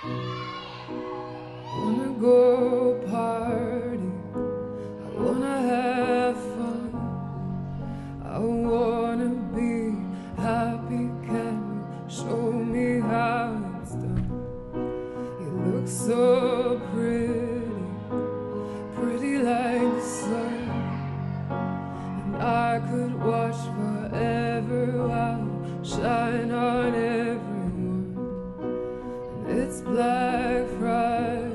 Wanna go party, I wanna have fun, I wanna be happy. Can you show me how it's done? You look so pretty, pretty like the sun, and I could watch forever while you shine on everyone. And it's Black Friday,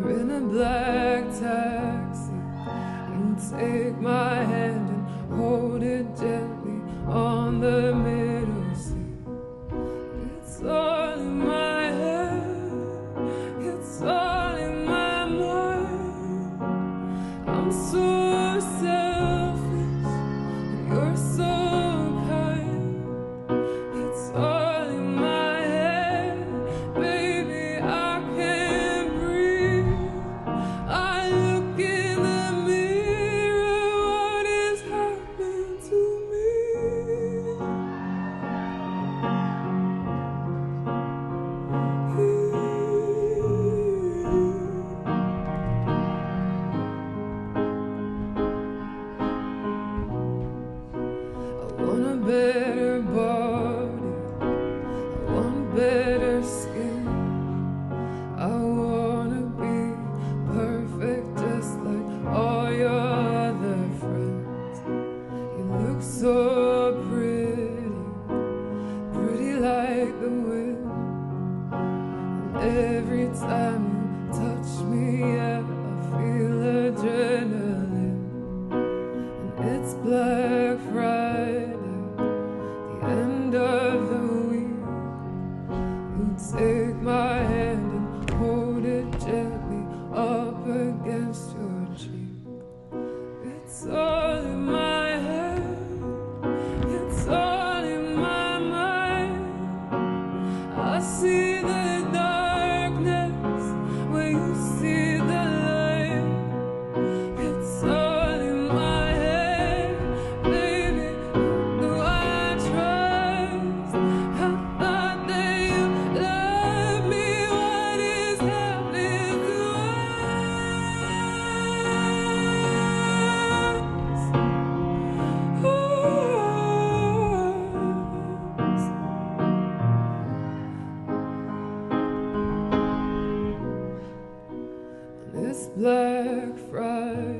we're in a black taxi. You take my hand and hold it gently on the middle seat. It's all in my head, it's all in my mind. I'm so selfish, and you're so kind. It's all in my head, baby, I can't breathe. I look in the mirror, what is happening to me? I want a better body, I want better skin, I wanna be perfect just like all your other friends. You look so pretty, pretty like the wind, and every time you touch me, yeah, I feel adrenaline. And it's Black Friday, the end of the week. You take my hand and hold it gently up against your cheek. It's all in my head, it's all in my mind. I see the darkness where you see the light. It's all in my head, baby, do I trust? I thought that you loved me, what is happening to us? It's Black Friday.